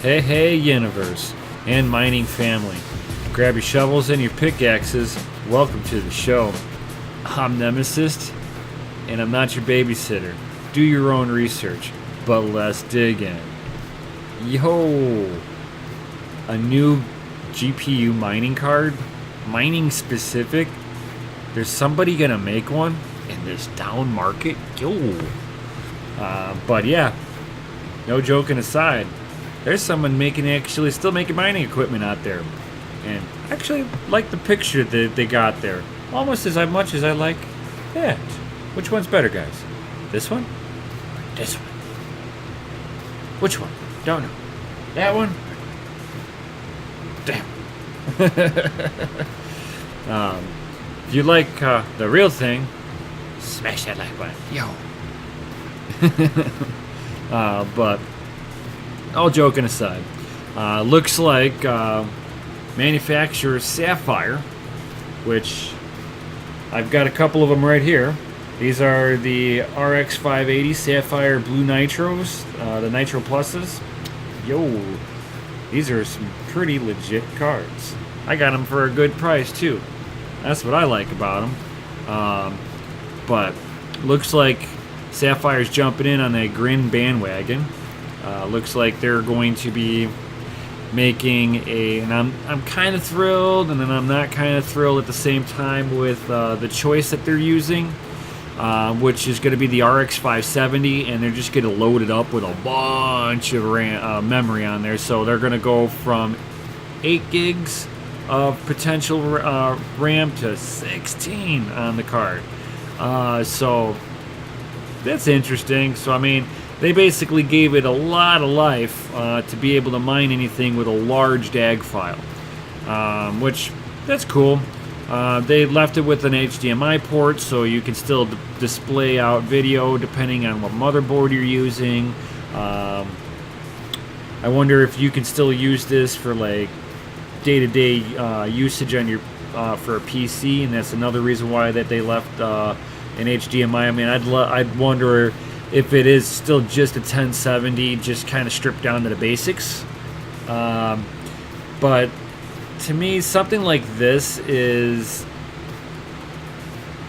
Hey, hey, universe and mining family. Grab your shovels and your pickaxes. Welcome to the show. I'm Nemesis, and I'm not your babysitter. Do your own research, but let's dig in. Yo, a new GPU mining card, mining specific. There's somebody gonna make one in this down market. Yo, but yeah, no joking aside. There's someone still making mining equipment out there. And I actually like the picture that they got there. Almost as much as I like that. Which one's better, guys? This one? Or this one? Which one? Don't know. That one? Damn. If you like the real thing, smash that like button. Yo. But all joking aside, looks like manufacturer Sapphire, which I've got a couple of them right here. These are the RX 580 Sapphire Blue Nitros, the Nitro Pluses. Yo, these are some pretty legit cards. I got them for a good price too. That's what I like about them. But looks like Sapphire's jumping in on that Grin bandwagon. Looks like they're going to be making and I'm kind of thrilled, and then I'm not kind of thrilled at the same time with the choice that they're using, which is going to be the RX 570, and they're just going to load it up with a bunch of memory on there. So they're going to go from 8 gigs of potential RAM to 16 on the card. So that's interesting. So I mean, they basically gave it a lot of life to be able to mine anything with a large DAG file, which that's cool. They left it with an HDMI port, so you can still display out video depending on what motherboard you're using. I wonder if you can still use this for like day-to-day usage on your for a PC, and that's another reason why that they left an HDMI. I mean, I'd wonder if it is still just a 1070, just kind of stripped down to the basics. But to me, something like this is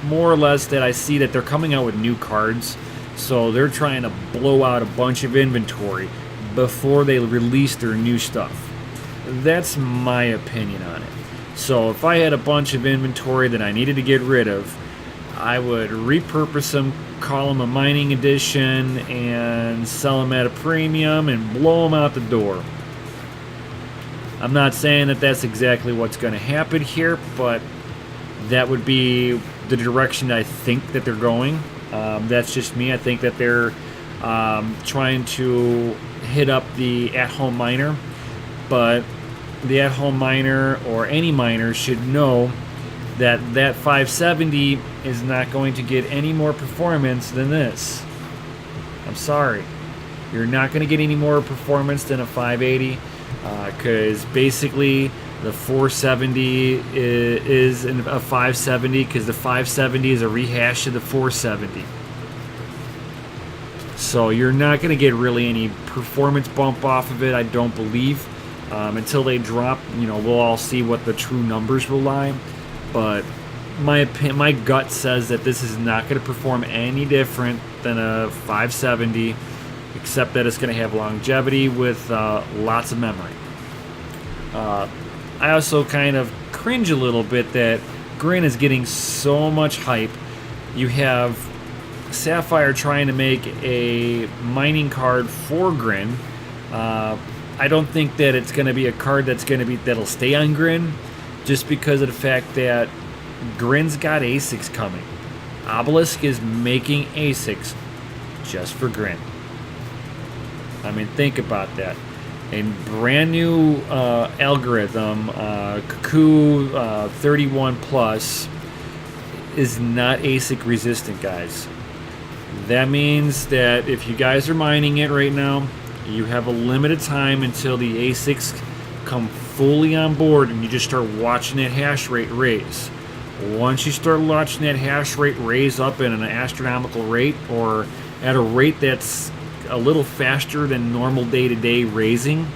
more or less that I see that they're coming out with new cards, so they're trying to blow out a bunch of inventory before they release their new stuff. That's my opinion on it. So if I had a bunch of inventory that I needed to get rid of, I would repurpose them, call them a mining edition, and sell them at a premium and blow them out the door. I'm not saying that that's exactly what's going to happen here, but that would be the direction I think that they're going. That's just me. I think that they're trying to hit up the at-home miner, but the at-home miner or any miner should know that 570 is not going to get any more performance than this. I'm sorry. You're not going to get any more performance than a 580, because basically the 470 is a 570, because the 570 is a rehash of the 470. So you're not going to get really any performance bump off of it, I don't believe. Until they drop, we'll all see what the true numbers will lie. But my gut says that this is not going to perform any different than a 570, except that it's going to have longevity with lots of memory. I also kind of cringe a little bit that Grin is getting so much hype. You have Sapphire trying to make a mining card for Grin. I don't think that it's going to be a card that'll stay on Grin, just because of the fact that Grin's got ASICs coming. Obelisk is making ASICs just for Grin. I mean, think about that. A brand new algorithm, Cuckoo 31 Plus, is not ASIC resistant, guys. That means that if you guys are mining it right now, you have a limited time until the ASICs come fully on board and you just start watching that hash rate raise. Once you start watching that hash rate raise up at an astronomical rate, or at a rate that's a little faster than normal day-to-day raising,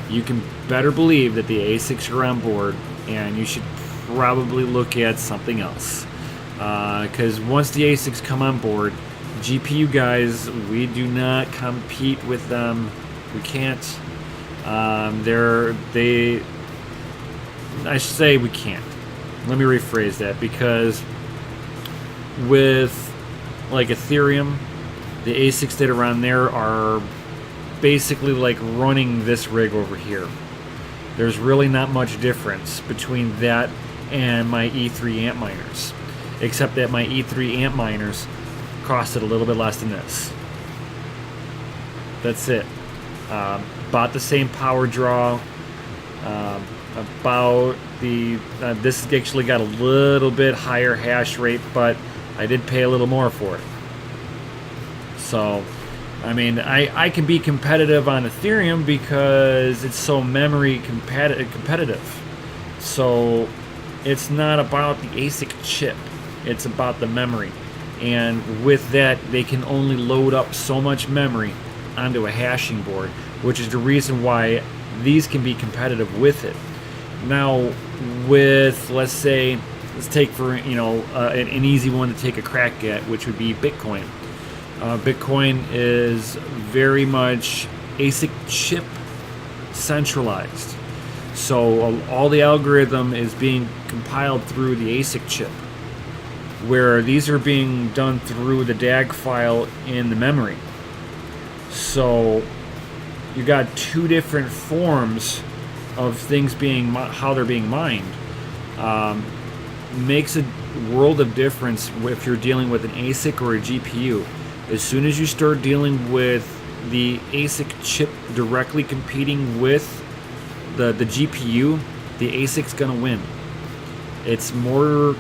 you can better believe that the ASICs are on board, and you should probably look at something else. Because once the ASICs come on board, GPU guys, we do not compete with them. We can't. I should say we can't. Let me rephrase that, because with like Ethereum, the ASICs that are on there are basically like running this rig over here. There's really not much difference between that and my E3 amp miners, except that my E3 amp miners costed a little bit less than this. That's it. About the same power draw. About the this actually got a little bit higher hash rate, but I did pay a little more for it. So, I mean, I can be competitive on Ethereum because it's so memory competitive. So, it's not about the ASIC chip. It's about the memory. And with that, they can only load up so much memory onto a hashing board, which is the reason why these can be competitive with it. Now, with, let's take for, an easy one to take a crack at, which would be Bitcoin. Bitcoin is very much ASIC chip centralized. So all the algorithm is being compiled through the ASIC chip, where these are being done through the DAG file in the memory. So you got two different forms of things being how they're being mined. Makes a world of difference if you're dealing with an ASIC or a GPU. As soon as you start dealing with the ASIC chip directly competing with the GPU, the ASIC's gonna win. It's more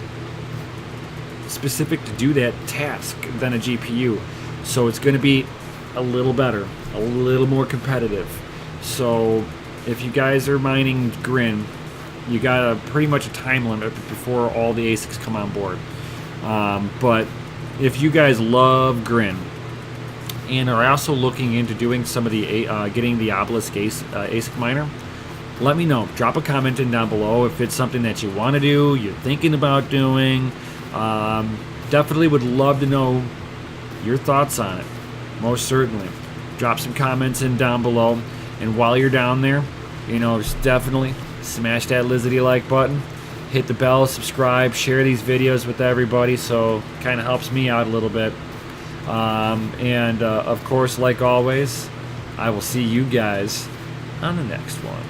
specific to do that task than a GPU, so it's gonna be a little better, a little more competitive. So if you guys are mining Grin, you got pretty much a time limit before all the ASICs come on board. But if you guys love Grin and are also looking into doing some of the getting the Obelisk ASIC miner, let me know. Drop a comment in down below if it's something that you want to do, you're thinking about doing. Definitely would love to know your thoughts on it. Most certainly. Drop some comments in down below. And while you're down there, just definitely smash that lizardy like button, hit the bell, subscribe, share these videos with everybody, so it kind of helps me out a little bit. Of course, like always, I will see you guys on the next one.